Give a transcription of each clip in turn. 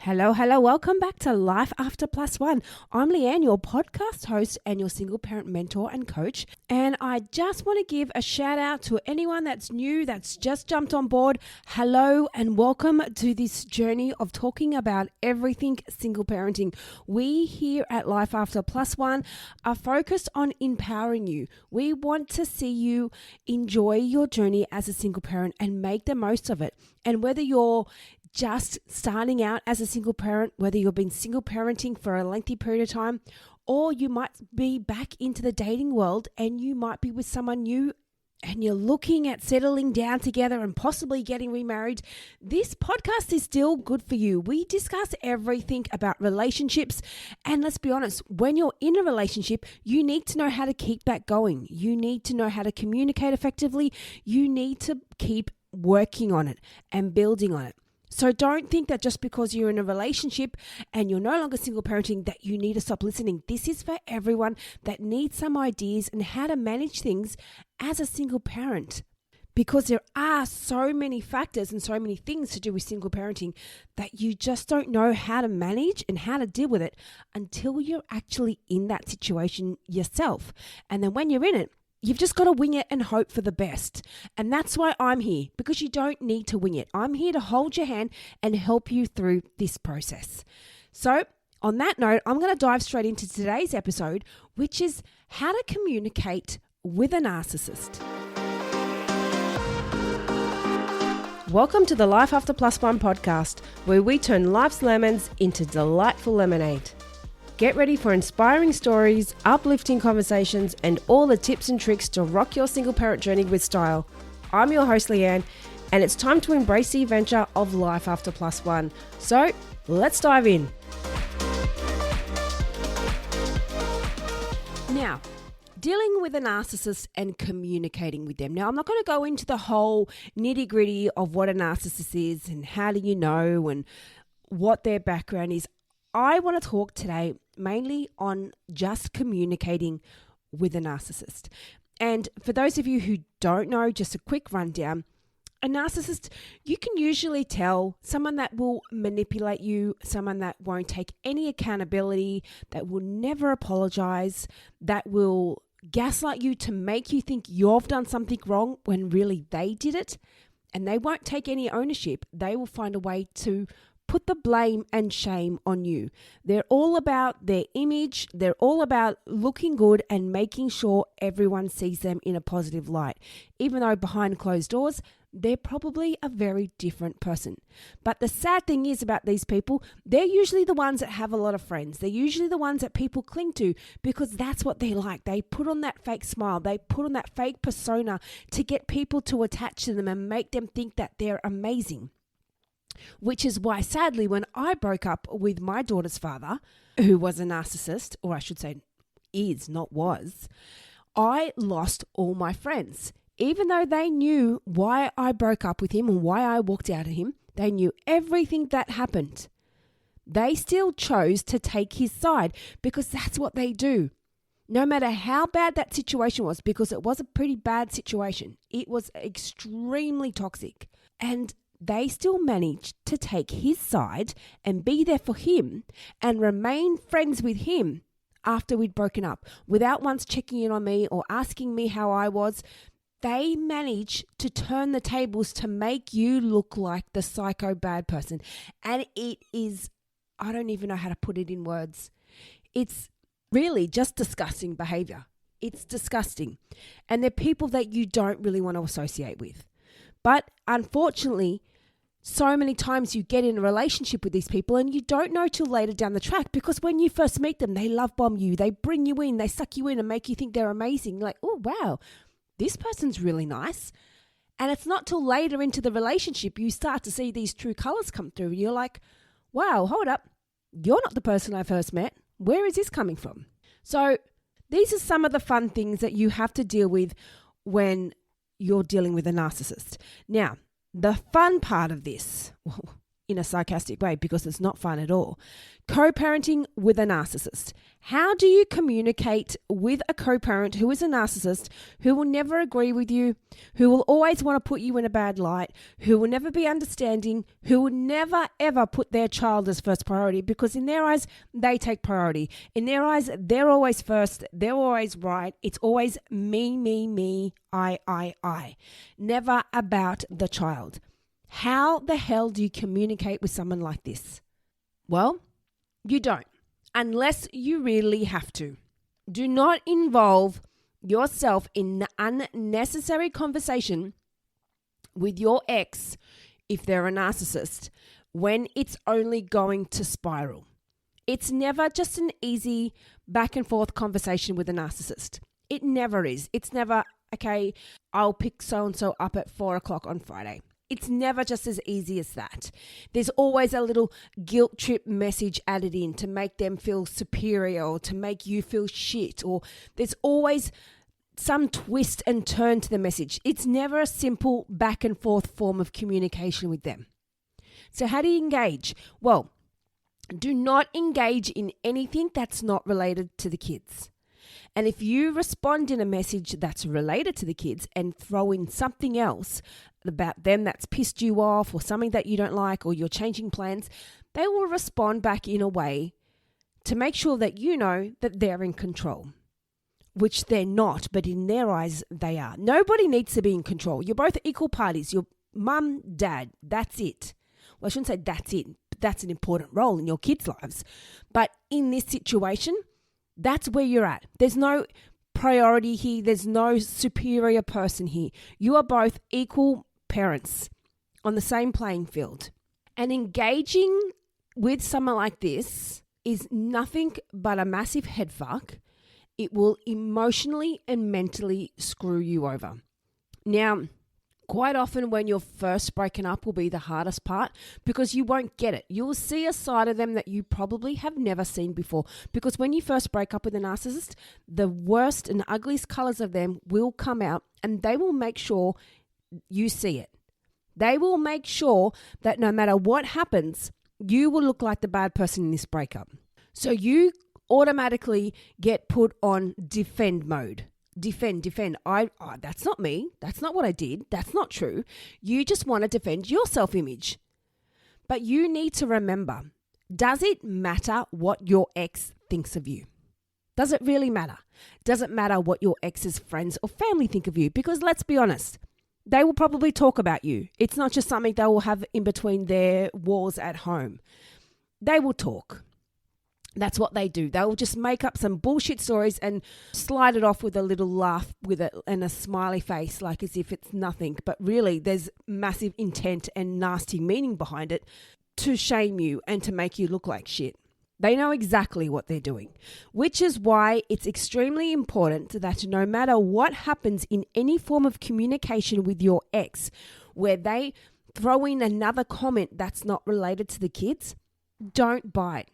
Hello. Welcome back to Life After Plus One. I'm Leanne, your podcast host and your single parent mentor and coach. And I just want to give a shout out to anyone that's new, that's just jumped on board. Hello and welcome to this journey of talking about everything single parenting. We here at Life After Plus One are focused on empowering you. We want to see you enjoy your journey as a single parent and make the most of it. And whether you're just starting out as a single parent, whether you've been single parenting for a lengthy period of time, or you might be back into the dating world and you might be with someone new and you're looking at settling down together and possibly getting remarried, this podcast is still good for you. We discuss everything about relationships. And let's be honest, when you're in a relationship, you need to know how to keep that going. You need to know how to communicate effectively. You need to keep working on it and building on it. So don't think that just because you're in a relationship and you're no longer single parenting that you need to stop listening. This is for everyone that needs some ideas on how to manage things as a single parent. Because there are so many factors and so many things to do with single parenting that you just don't know how to manage and how to deal with it until you're actually in that situation yourself. And then when you're in it, you've just got to wing it and hope for the best. And that's why I'm here, because you don't need to wing it. I'm here to hold your hand and help you through this process. So on that note, I'm going to dive straight into today's episode, which is how to communicate with a narcissist. Welcome to the Life After Plus One podcast, where we turn life's lemons into delightful lemonade. Get ready for inspiring stories, uplifting conversations, and all the tips and tricks to rock your single parent journey with style. I'm your host, Leanne, and it's time to embrace the adventure of Life After Plus One. So let's dive in. Now, dealing with a narcissist and communicating with them. Now, I'm not going to go into the whole nitty-gritty of what a narcissist is and how do you know and what their background is. I want to talk today mainly on just communicating with a narcissist. And for those of you who don't know, just a quick rundown. A narcissist, you can usually tell someone that will manipulate you, someone that won't take any accountability, that will never apologize, that will gaslight you to make you think you've done something wrong when really they did it. And they won't take any ownership. They will find a way to put the blame and shame on you. They're all about their image. They're all about looking good and making sure everyone sees them in a positive light. Even though behind closed doors, they're probably a very different person. But the sad thing is about these people, they're usually the ones that have a lot of friends. They're usually the ones that people cling to because that's what they like. They put on that fake smile. They put on that fake persona to get people to attach to them and make them think that they're amazing. Which is why, sadly, when I broke up with my daughter's father, who was a narcissist, or I should say is, not was, I lost all my friends. Even though they knew why I broke up with him and why I walked out of him, they knew everything that happened. They still chose to take his side because that's what they do. No matter how bad that situation was, because it was a pretty bad situation. It was extremely toxic. And they still managed to take his side and be there for him and remain friends with him after we'd broken up without once checking in on me or asking me how I was. They managed to turn the tables to make you look like the psycho bad person. And it is, I don't even know how to put it in words. It's really just disgusting behavior. It's disgusting. And they're people that you don't really want to associate with. But unfortunately, so many times you get in a relationship with these people and you don't know till later down the track because when you first meet them, they love bomb you, they bring you in, they suck you in and make you think they're amazing. Like, oh, wow, this person's really nice. And it's not till later into the relationship you start to see these true colors come through. You're like, wow, hold up. You're not the person I first met. Where is this coming from? So these are some of the fun things that you have to deal with when you're dealing with a narcissist. Now, the fun part of this, well, in a sarcastic way because it's not fun at all. Co-parenting with a narcissist. How do you communicate with a co-parent who is a narcissist, who will never agree with you, who will always want to put you in a bad light, who will never be understanding, who will never ever put their child as first priority, because in their eyes, they take priority. In their eyes, they're always first, they're always right. It's always me, I. Never about the child. How the hell do you communicate with someone like this? Well, you don't, unless you really have to. Do not involve yourself in unnecessary conversation with your ex if they're a narcissist when it's only going to spiral. It's never just an easy back and forth conversation with a narcissist. It never is. It's never, okay, I'll pick so-and-so up at 4:00 on Friday. It's never just as easy as that. There's always a little guilt trip message added in to make them feel superior or to make you feel shit, or there's always some twist and turn to the message. It's never a simple back and forth form of communication with them. So how do you engage? Well, do not engage in anything that's not related to the kids. And if you respond in a message that's related to the kids and throw in something else about them that's pissed you off or something that you don't like or you're changing plans, they will respond back in a way to make sure that you know that they're in control, which they're not, but in their eyes, they are. Nobody needs to be in control. You're both equal parties. Your mum, dad, that's it. Well, I shouldn't say that's it. That's an important role in your kids' lives. But in this situation, that's where you're at. There's no priority here. There's no superior person here. You are both equal parents on the same playing field. And engaging with someone like this is nothing but a massive headfuck. It will emotionally and mentally screw you over. Now, quite often when you're first breaking up will be the hardest part because you won't get it. You'll see a side of them that you probably have never seen before, because when you first break up with a narcissist, the worst and ugliest colors of them will come out and they will make sure you see it. They will make sure that no matter what happens, you will look like the bad person in this breakup. So you automatically get put on defend mode. Defend. That's not me. That's not what I did. That's not true. You just want to defend your self-image. But you need to remember, does it matter what your ex thinks of you? Does it really matter? Does it matter what your ex's friends or family think of you? Because let's be honest, they will probably talk about you. It's not just something they will have in between their walls at home. They will talk. That's what they do. They will just make up some bullshit stories and slide it off with a little laugh with it and a smiley face, like as if it's nothing. But really, there's massive intent and nasty meaning behind it to shame you and to make you look like shit. They know exactly what they're doing, which is why it's extremely important that no matter what happens in any form of communication with your ex, where they throw in another comment that's not related to the kids, don't bite.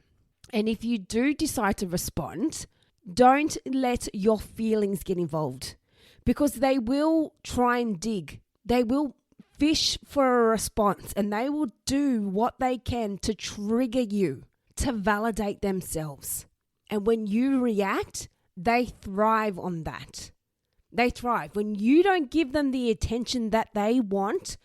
And if you do decide to respond, don't let your feelings get involved, because they will try and dig. They will fish for a response and they will do what they can to trigger you, to validate themselves. And when you react, they thrive on that. They thrive. When you don't give them the attention that they want,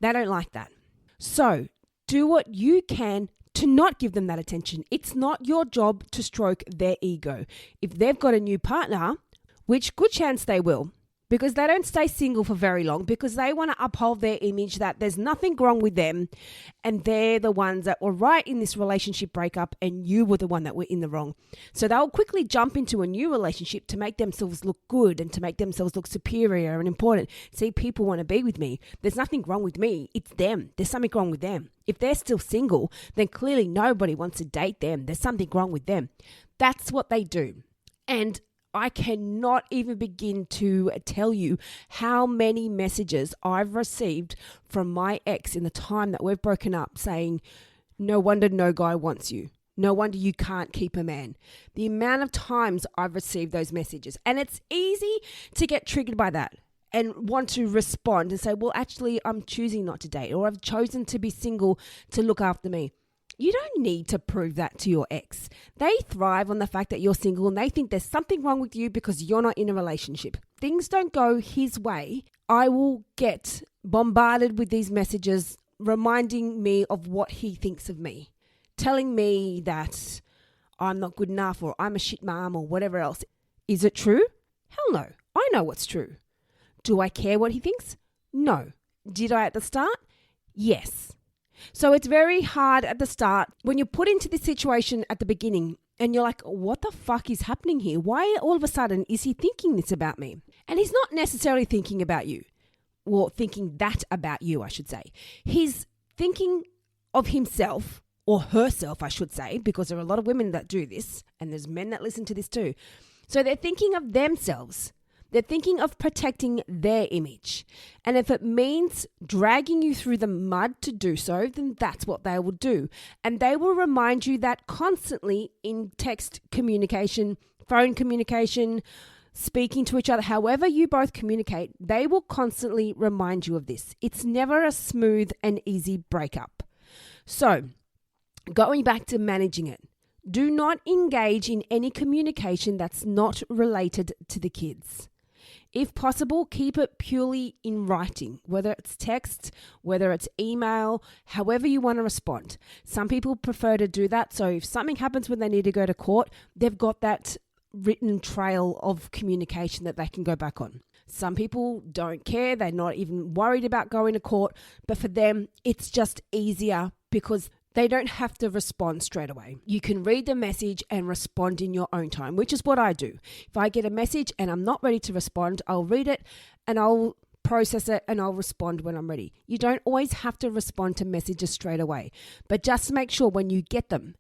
they don't like that. So do what you can to not give them that attention. It's not your job to stroke their ego. If they've got a new partner, which good chance they will, because they don't stay single for very long, because they want to uphold their image that there's nothing wrong with them and they're the ones that were right in this relationship breakup and you were the one that were in the wrong. So they'll quickly jump into a new relationship to make themselves look good and to make themselves look superior and important. See, people want to be with me. There's nothing wrong with me. It's them. There's something wrong with them. If they're still single, then clearly nobody wants to date them. There's something wrong with them. That's what they do. And I cannot even begin to tell you how many messages I've received from my ex in the time that we've broken up saying, no wonder no guy wants you. No wonder you can't keep a man. The amount of times I've received those messages. And it's easy to get triggered by that. and want to respond and say, well, actually, I'm choosing not to date, or I've chosen to be single to look after me. You don't need to prove that to your ex. They thrive on the fact that you're single and they think there's something wrong with you because you're not in a relationship. Things don't go his way. I will get bombarded with these messages reminding me of what he thinks of me, telling me that I'm not good enough or I'm a shit mom or whatever else. Is it true? Hell no. I know what's true. Do I care what he thinks? No. Did I at the start? Yes. So it's very hard at the start when you're put into this situation at the beginning and you're like, what the fuck is happening here? Why all of a sudden is he thinking this about me? And he's not necessarily thinking about you, or thinking that about you, I should say. He's thinking of himself, or herself, I should say, because there are a lot of women that do this and there's men that listen to this too. So they're thinking of themselves. They're thinking of protecting their image. And if it means dragging you through the mud to do so, then that's what they will do. And they will remind you that constantly in text communication, phone communication, speaking to each other, however you both communicate, they will constantly remind you of this. It's never a smooth and easy breakup. So, going back to managing it, do not engage in any communication that's not related to the kids. If possible, keep it purely in writing, whether it's text, whether it's email, however you want to respond. Some people prefer to do that. So if something happens when they need to go to court, they've got that written trail of communication that they can go back on. Some people don't care. They're not even worried about going to court. But for them, it's just easier because they don't have to respond straight away. You can read the message and respond in your own time, which is what I do. If I get a message and I'm not ready to respond, I'll read it and I'll process it and I'll respond when I'm ready. You don't always have to respond to messages straight away, but just make sure when you get them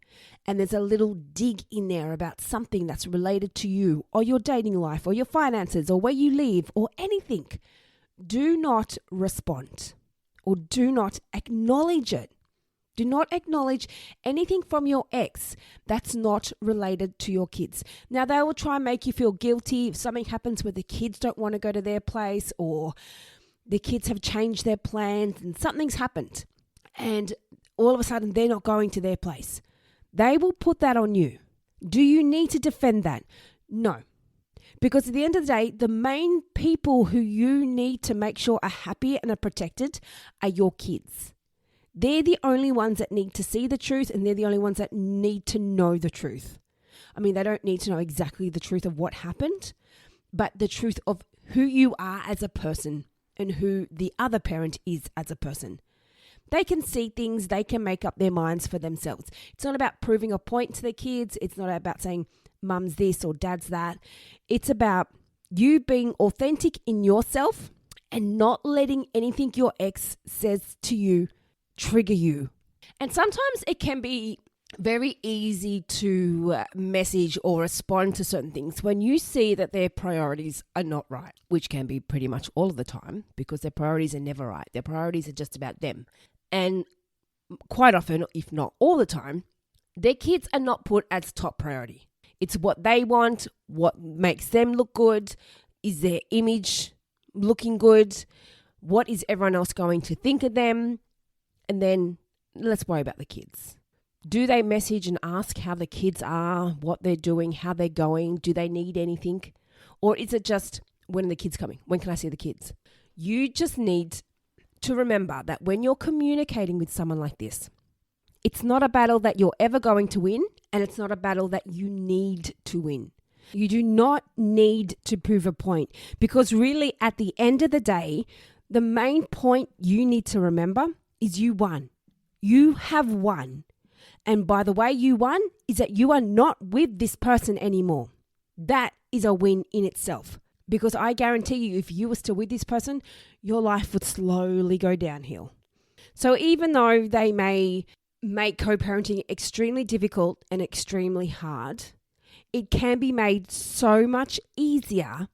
and there's a little dig in there about something that's related to you or your dating life or your finances or where you live or anything, do not respond or do not acknowledge it. Do not acknowledge anything from your ex that's not related to your kids. Now, they will try and make you feel guilty if something happens where the kids don't want to go to their place or the kids have changed their plans and something's happened and all of a sudden they're not going to their place. They will put that on you. Do you need to defend that? No. Because at the end of the day, the main people who you need to make sure are happy and are protected are your kids. They're the only ones that need to see the truth and they're the only ones that need to know the truth. I mean, they don't need to know exactly the truth of what happened, but the truth of who you are as a person and who the other parent is as a person. They can see things, they can make up their minds for themselves. It's not about proving a point to the kids. It's not about saying mum's this or dad's that. It's about you being authentic in yourself and not letting anything your ex says to you trigger you. And sometimes it can be very easy to message or respond to certain things when you see that their priorities are not right, which can be pretty much all of the time because their priorities are never right. Their priorities are just about them. And quite often, if not all the time, their kids are not put as top priority. It's what they want, what makes them look good, is their image looking good, what is everyone else going to think of them? And then let's worry about the kids. Do they message and ask how the kids are, what they're doing, how they're going? Do they need anything? Or is it just, when are the kids coming? When can I see the kids? You just need to remember that when you're communicating with someone like this, it's not a battle that you're ever going to win, and it's not a battle that you need to win. You do not need to prove a point because really at the end of the day, the main point you need to remember is you won. You have won. And by the way you won is that you are not with this person anymore. That is a win in itself. Because I guarantee you, if you were still with this person, your life would slowly go downhill. So even though they may make co-parenting extremely difficult and extremely hard, it can be made so much easier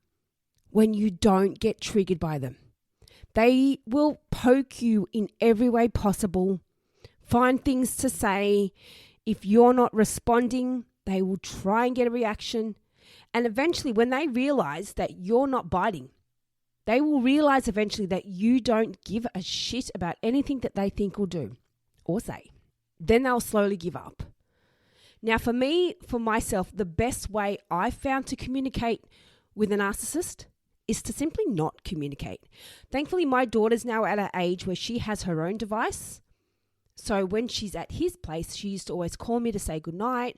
when you don't get triggered by them. They will poke you in every way possible, find things to say. If you're not responding, they will try and get a reaction. And eventually, when they realize that you're not biting, They will realize eventually that you don't give a shit about anything that they think or do or say. Then they'll slowly give up. Now, for me, for myself, the best way I've found to communicate with a narcissist is to simply not communicate. Thankfully, my daughter's now at an age where she has her own device. So when she's at his place, she used to always call me to say goodnight.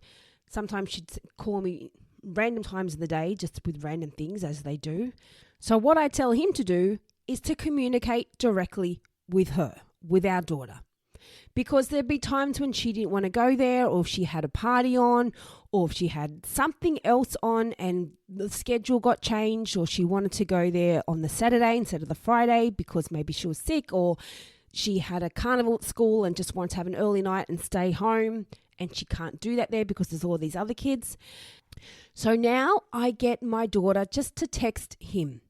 Sometimes she'd call me random times in the day, just with random things as they do. So what I tell him to do is to communicate directly with her, with our daughter. Because there'd be times when she didn't want to go there, or if she had a party on, or if she had something else on and the schedule got changed, or she wanted to go there on the Saturday instead of the Friday because maybe she was sick, or she had a carnival at school and just wanted to have an early night and stay home, and she can't do that there because there's all these other kids. So now I get my daughter just to text him.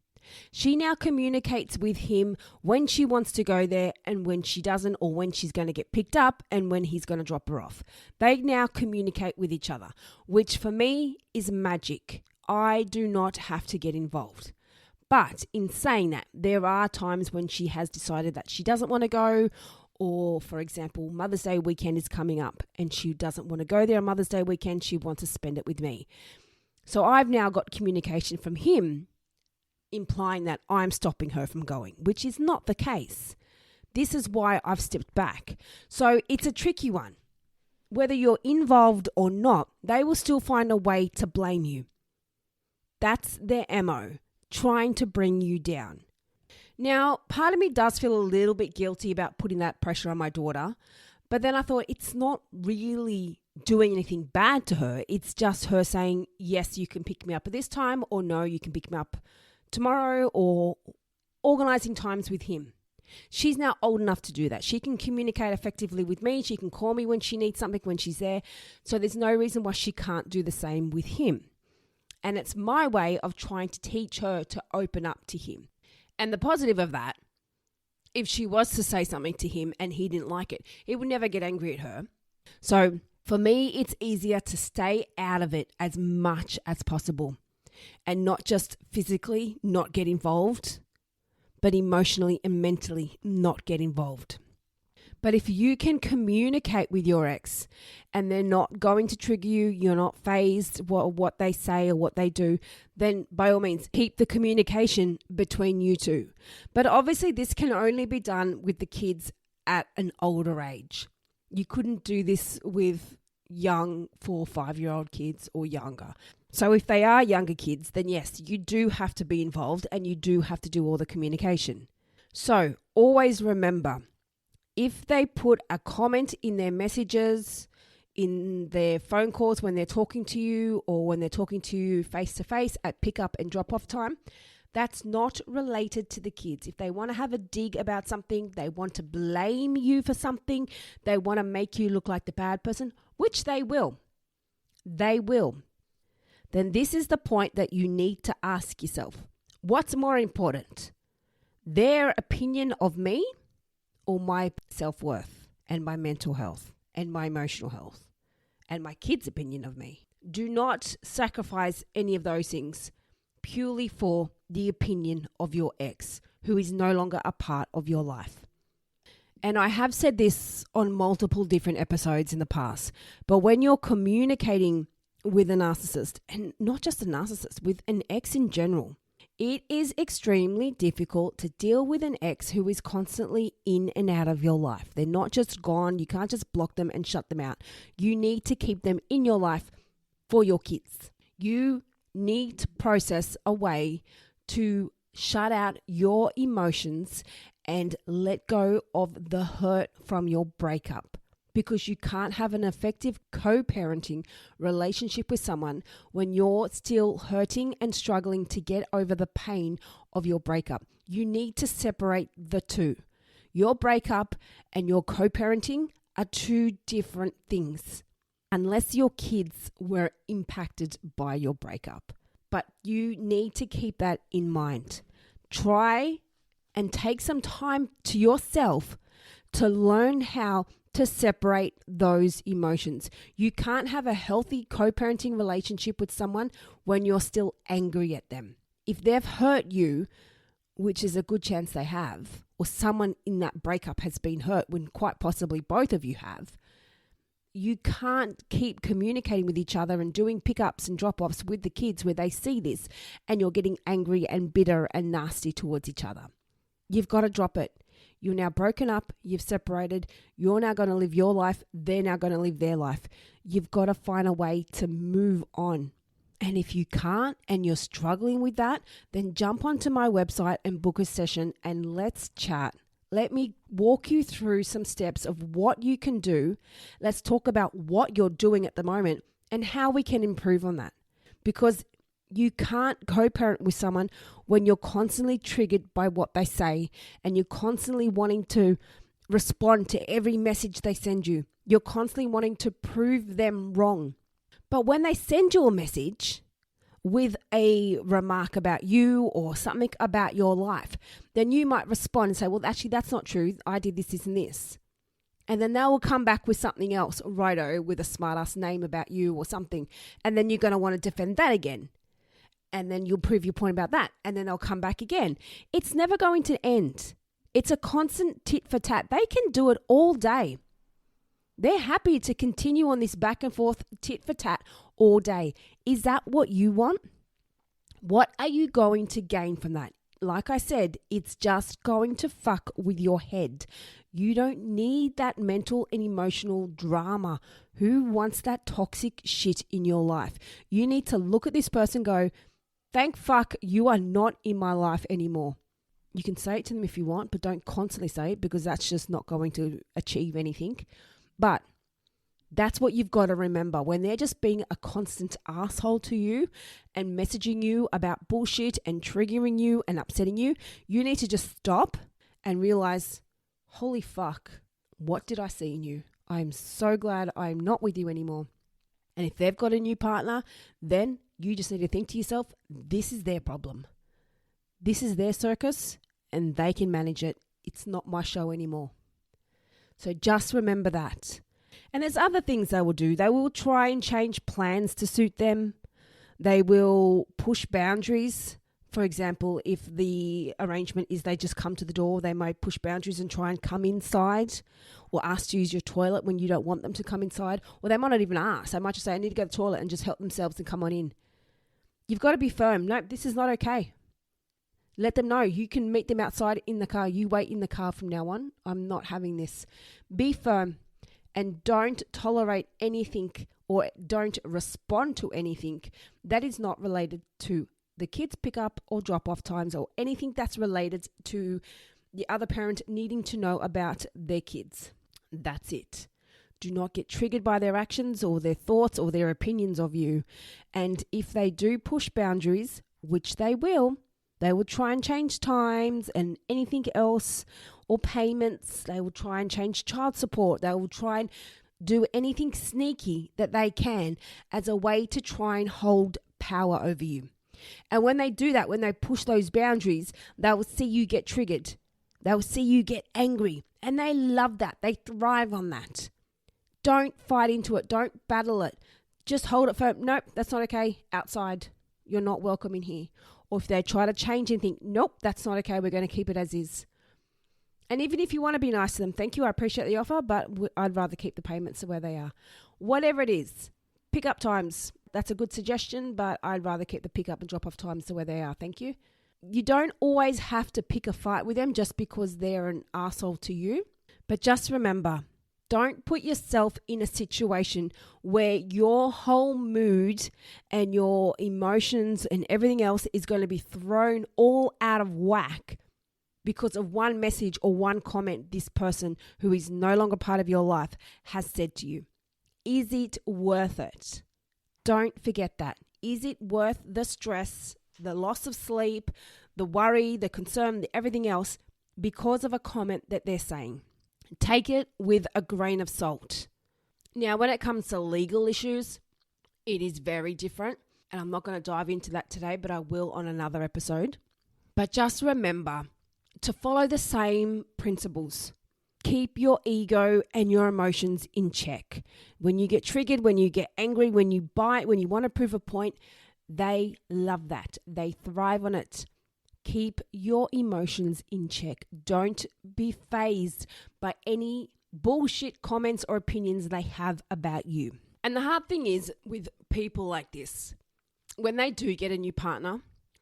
She now communicates with him when she wants to go there and when she doesn't, or when she's going to get picked up and when he's going to drop her off. They now communicate with each other, which for me is magic. I do not have to get involved. But in saying that, there are times when she has decided that she doesn't want to go, or for example, Mother's Day weekend is coming up and she doesn't want to go there on Mother's Day weekend. She wants to spend it with me. So I've now got communication from him implying that I'm stopping her from going, which is not the case. This is why I've stepped back. So it's a tricky one. Whether you're involved or not, they will still find a way to blame you. That's their MO, trying to bring you down. Now, part of me does feel a little bit guilty about putting that pressure on my daughter, but then I thought it's not really doing anything bad to her. It's just her saying, yes, you can pick me up at this time, or no, you can pick me up tomorrow, or organising times with him. She's now old enough to do that. She can communicate effectively with me. She can call me when she needs something, when she's there. So there's no reason why she can't do the same with him. And it's my way of trying to teach her to open up to him. And the positive of that, if she was to say something to him and he didn't like it, he would never get angry at her. So for me, it's easier to stay out of it as much as possible. And not just physically not get involved, but emotionally and mentally not get involved. But if you can communicate with your ex and they're not going to trigger you, you're not fazed what they say or what they do, then by all means, keep the communication between you two. But obviously this can only be done with the kids at an older age. You couldn't do this with young 4 or 5-year-old kids or younger. So if they are younger kids, then yes, you do have to be involved and you do have to do all the communication. So always remember, if they put a comment in their messages, in their phone calls when they're talking to you, or when they're talking to you face to face at pick up and drop off time, that's not related to the kids. If they want to have a dig about something, they want to blame you for something, they want to make you look like the bad person, which they will. They will. Then this is the point that you need to ask yourself. What's more important? Their opinion of me or my self-worth and my mental health and my emotional health and my kids' opinion of me? Do not sacrifice any of those things purely for the opinion of your ex, who is no longer a part of your life. And I have said this on multiple different episodes in the past, but when you're communicating with a narcissist, and not just a narcissist, with an ex in general, it is extremely difficult to deal with an ex who is constantly in and out of your life. They're not just gone. You can't just block them and shut them out. You need to keep them in your life for your kids. You need to process a way to shut out your emotions and let go of the hurt from your breakup. Because you can't have an effective co-parenting relationship with someone when you're still hurting and struggling to get over the pain of your breakup. You need to separate the two. Your breakup and your co-parenting are two different things, unless your kids were impacted by your breakup. But you need to keep that in mind. Try and take some time to yourself to learn how to separate those emotions. You can't have a healthy co-parenting relationship with someone when you're still angry at them. If they've hurt you which is a good chance they have, or someone in that breakup has been hurt when quite possibly both of you have, you can't keep communicating with each other and doing pickups and drop-offs with the kids where they see this and you're getting angry and bitter and nasty towards each other. You've got to drop it. You're now broken up. You've separated. You're now going to live your life. They're now going to live their life. You've got to find a way to move on. And if you can't and you're struggling with that, then jump onto my website and book a session and let's chat. Let me walk you through some steps of what you can do. Let's talk about what you're doing at the moment and how we can improve on that. Because you can't co-parent with someone when you're constantly triggered by what they say and you're constantly wanting to respond to every message they send you. You're constantly wanting to prove them wrong. But when they send you a message with a remark about you or something about your life, then you might respond and say, well, actually, that's not true. I did this, and this. And then they will come back with something else, righto, with a smart-ass name about you or something. And then you're going to want to defend that again. And then you'll prove your point about that. And then they'll come back again. It's never going to end. It's a constant tit for tat. They can do it all day. They're happy to continue on this back and forth tit for tat all day. Is that what you want? What are you going to gain from that? Like I said, it's just going to fuck with your head. You don't need that mental and emotional drama. Who wants that toxic shit in your life? You need to look at this person and go, thank fuck you are not in my life anymore. You can say it to them if you want, but don't constantly say it because that's just not going to achieve anything. But that's what you've got to remember. When they're just being a constant asshole to you and messaging you about bullshit and triggering you and upsetting you, you need to just stop and realize, holy fuck, what did I see in you? I'm so glad I'm not with you anymore. And if they've got a new partner, then you just need to think to yourself, this is their problem. This is their circus and they can manage it. It's not my show anymore. So just remember that. And there's other things they will do. They will try and change plans to suit them. They will push boundaries. For example, if the arrangement is they just come to the door, they might push boundaries and try and come inside or ask to use your toilet when you don't want them to come inside. Or they might not even ask. They might just say, I need to go to the toilet and just help themselves and come on in. You've got to be firm. No, this is not okay. Let them know. You can meet them outside in the car. You wait in the car from now on. I'm not having this. Be firm and don't tolerate anything or don't respond to anything that is not related to the kids' pick-up or drop-off times or anything that's related to the other parent needing to know about their kids. That's it. Do not get triggered by their actions or their thoughts or their opinions of you. And if they do push boundaries, which they will try and change times and anything else or payments. They will try and change child support. They will try and do anything sneaky that they can as a way to try and hold power over you. And when they do that, when they push those boundaries, they will see you get triggered. They will see you get angry. And they love that. They thrive on that. Don't fight into it. Don't battle it. Just hold it firm. Nope, that's not okay. Outside. You're not welcome in here. Or if they try to change anything, nope, that's not okay. We're going to keep it as is. And even if you want to be nice to them, thank you, I appreciate the offer, but I'd rather keep the payments where they are. Whatever it is, pick-up times, that's a good suggestion, but I'd rather keep the pick-up and drop-off times to where they are. Thank you. You don't always have to pick a fight with them just because they're an arsehole to you. But just remember, don't put yourself in a situation where your whole mood and your emotions and everything else is going to be thrown all out of whack because of one message or one comment this person who is no longer part of your life has said to you. Is it worth it? Don't forget that. Is it worth the stress, the loss of sleep, the worry, the concern, everything else because of a comment that they're saying? Take it with a grain of salt. Now, when it comes to legal issues, it is very different. And I'm not going to dive into that today, but I will on another episode. But just remember to follow the same principles. Keep your ego and your emotions in check. When you get triggered, when you get angry, when you bite, when you want to prove a point, they love that. They thrive on it. Keep your emotions in check. Don't be fazed by any bullshit comments or opinions they have about you. And the hard thing is with people like this, when they do get a new partner,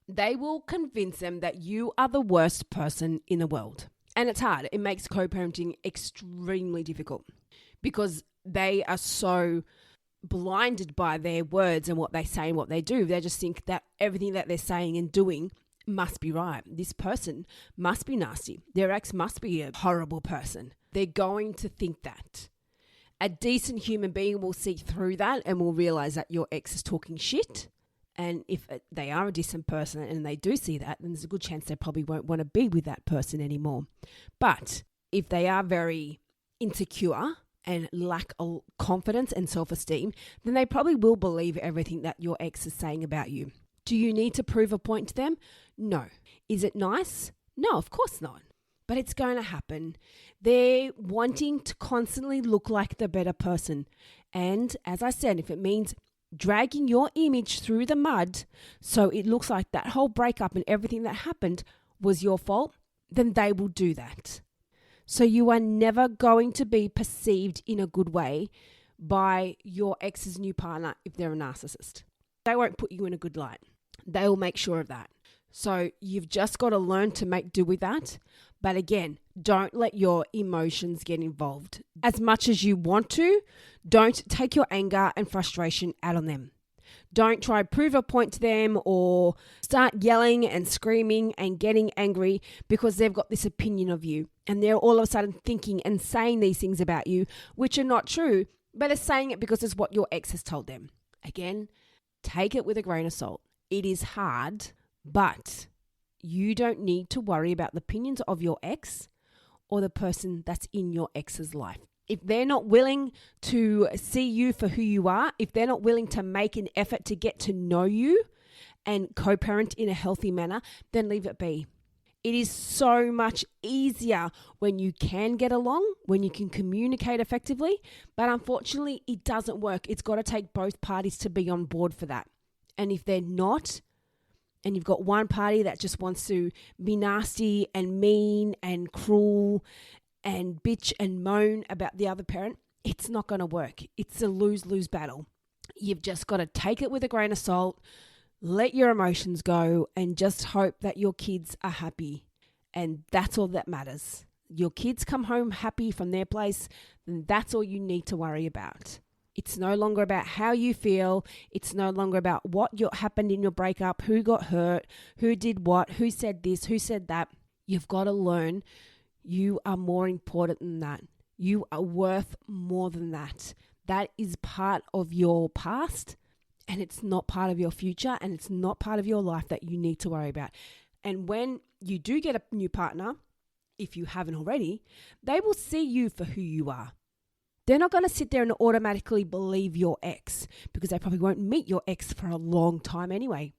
they will convince them that you are the worst person in the world. And it's hard. It makes co-parenting extremely difficult because they are so blinded by their words and what they say and what they do. They just think that everything that they're saying and doing must be right. This person must be nasty. Their ex must be a horrible person. They're going to think that. A decent human being will see through that and will realize that your ex is talking shit. And if they are a decent person and they do see that, then there's a good chance they probably won't want to be with that person anymore. But if they are very insecure and lack of confidence and self-esteem, then they probably will believe everything that your ex is saying about you. Do you need to prove a point to them? No. Is it nice? No, of course not. But it's going to happen. They're wanting to constantly look like the better person. And as I said, if it means dragging your image through the mud so it looks like that whole breakup and everything that happened was your fault, then they will do that. So you are never going to be perceived in a good way by your ex's new partner if they're a narcissist. They won't put you in a good light. They will make sure of that. So you've just got to learn to make do with that. But again, don't let your emotions get involved. As much as you want to, don't take your anger and frustration out on them. Don't try to prove a point to them or start yelling and screaming and getting angry because they've got this opinion of you. And they're all of a sudden thinking and saying these things about you, which are not true, but they're saying it because it's what your ex has told them. Again, take it with a grain of salt. It is hard, but you don't need to worry about the opinions of your ex or the person that's in your ex's life. If they're not willing to see you for who you are, if they're not willing to make an effort to get to know you and co-parent in a healthy manner, then leave it be. It is so much easier when you can get along, when you can communicate effectively, but unfortunately it doesn't work. It's got to take both parties to be on board for that. And if they're not, and you've got one party that just wants to be nasty and mean and cruel and bitch and moan about the other parent, it's not going to work. It's a lose-lose battle. You've just got to take it with a grain of salt, let your emotions go, and just hope that your kids are happy. And that's all that matters. Your kids come home happy from their place, then that's all you need to worry about. It's no longer about how you feel. It's no longer about what happened in your breakup, who got hurt, who did what, who said this, who said that. You've got to learn you are more important than that. You are worth more than that. That is part of your past, and it's not part of your future, and it's not part of your life that you need to worry about. And when you do get a new partner, if you haven't already, they will see you for who you are. They're not going to sit there and automatically believe your ex because they probably won't meet your ex for a long time anyway.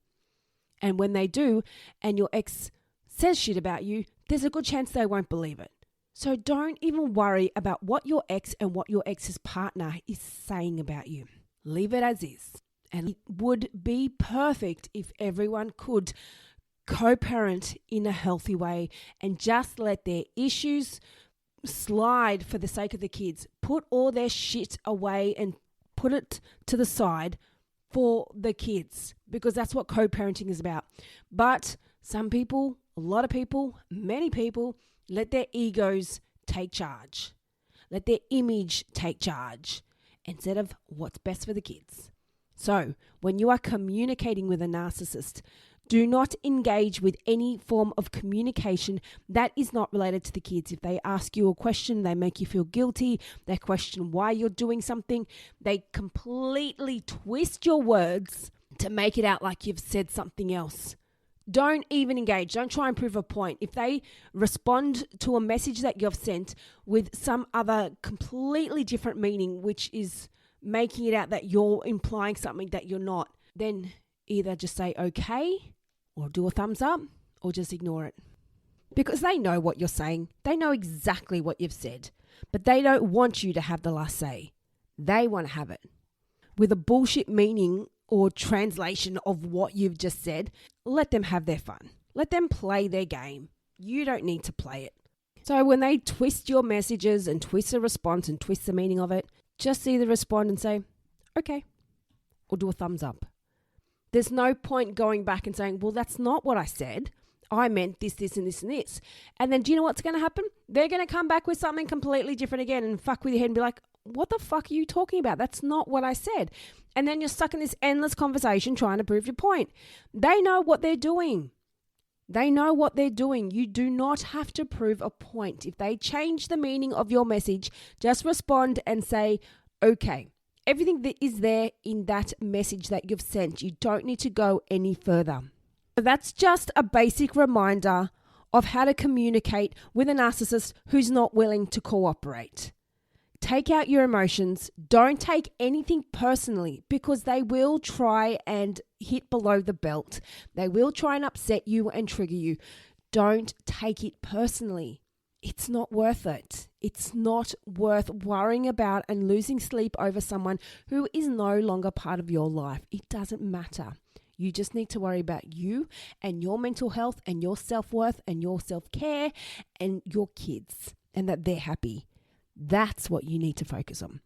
And when they do, and your ex says shit about you, there's a good chance they won't believe it. So don't even worry about what your ex and what your ex's partner is saying about you. Leave it as is. And it would be perfect if everyone could co-parent in a healthy way and just let their issues slide for the sake of the kids. Put all their shit away and put it to the side for the kids, because that's what co-parenting is about. But some people, a lot of people, many people let their egos take charge. Let their image take charge instead of what's best for the kids. So when you are communicating with a narcissist, do not engage with any form of communication that is not related to the kids. If they ask you a question, they make you feel guilty, they question why you're doing something, they completely twist your words to make it out like you've said something else. Don't even engage. Don't try and prove a point. If they respond to a message that you've sent with some other completely different meaning, which is making it out that you're implying something that you're not, then either just say okay or do a thumbs up or just ignore it. Because they know what you're saying. They know exactly what you've said. But they don't want you to have the last say. They want to have it. With a bullshit meaning or translation of what you've just said, let them have their fun. Let them play their game. You don't need to play it. So when they twist your messages and twist the response and twist the meaning of it, just either respond and say, okay, or do a thumbs up. There's no point going back and saying, well, that's not what I said. I meant this, this, and this, and this. And then do you know what's going to happen? They're going to come back with something completely different again and fuck with your head and be like, what the fuck are you talking about? That's not what I said. And then you're stuck in this endless conversation trying to prove your point. They know what they're doing. They know what they're doing. You do not have to prove a point. If they change the meaning of your message, just respond and say, okay. Everything that is there in that message that you've sent, you don't need to go any further. So that's just a basic reminder of how to communicate with a narcissist who's not willing to cooperate. Take out your emotions. Don't take anything personally because they will try and hit below the belt. They will try and upset you and trigger you. Don't take it personally. It's not worth it. It's not worth worrying about and losing sleep over someone who is no longer part of your life. It doesn't matter. You just need to worry about you and your mental health and your self-worth and your self-care and your kids and that they're happy. That's what you need to focus on.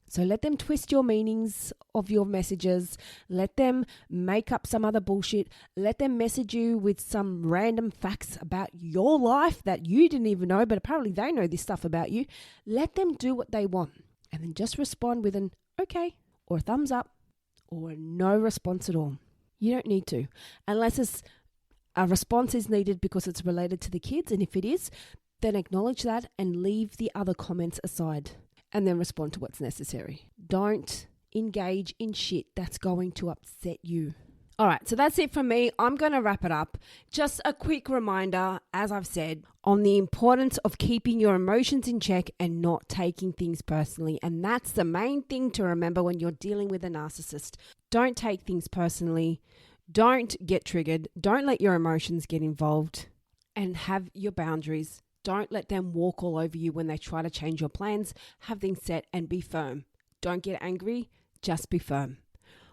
So let them twist your meanings of your messages. Let them make up some other bullshit. Let them message you with some random facts about your life that you didn't even know, but apparently they know this stuff about you. Let them do what they want and then just respond with an okay or a thumbs up or a no response at all. You don't need to, unless a response is needed because it's related to the kids. And if it is, then acknowledge that and leave the other comments aside. And then respond to what's necessary. Don't engage in shit that's going to upset you. All right, so that's it from me. I'm going to wrap it up. Just a quick reminder, as I've said, on the importance of keeping your emotions in check and not taking things personally. And that's the main thing to remember when you're dealing with a narcissist. Don't take things personally. Don't get triggered. Don't let your emotions get involved. And have your boundaries. Don't let them walk all over you when they try to change your plans. Have things set and be firm. Don't get angry, just be firm.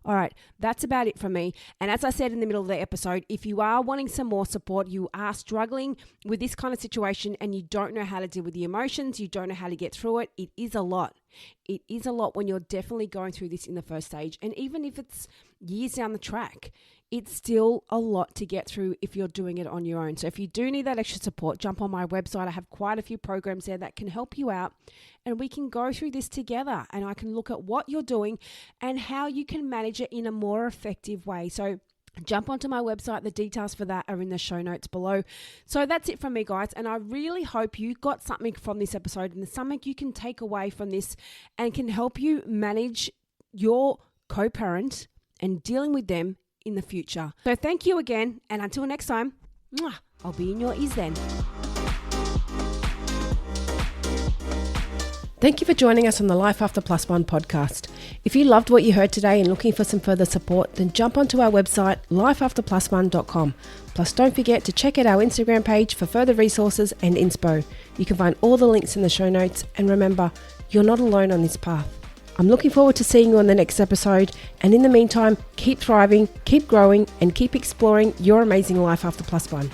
All right, that's about it from me. And as I said in the middle of the episode, if you are wanting some more support, you are struggling with this kind of situation and you don't know how to deal with the emotions, you don't know how to get through it, it is a lot. It is a lot when you're definitely going through this in the first stage. And even if it's years down the track, it's still a lot to get through if you're doing it on your own. So if you do need that extra support, jump on my website. I have quite a few programs there that can help you out and we can go through this together and I can look at what you're doing and how you can manage it in a more effective way. So jump onto my website. The details for that are in the show notes below. So that's it from me, guys. And I really hope you got something from this episode and something you can take away from this and can help you manage your co-parent and dealing with them in the future. So thank you again, and until next time, I'll be in your ears then. Thank you for joining us on the Life After Plus One podcast. If you loved what you heard today and looking for some further support, then jump onto our website, lifeafterplusone.com. Plus, don't forget to check out our Instagram page for further resources and inspo. You can find all the links in the show notes, and remember, you're not alone on this path. I'm looking forward to seeing you on the next episode. And in the meantime, keep thriving, keep growing, and keep exploring your amazing life after plus one.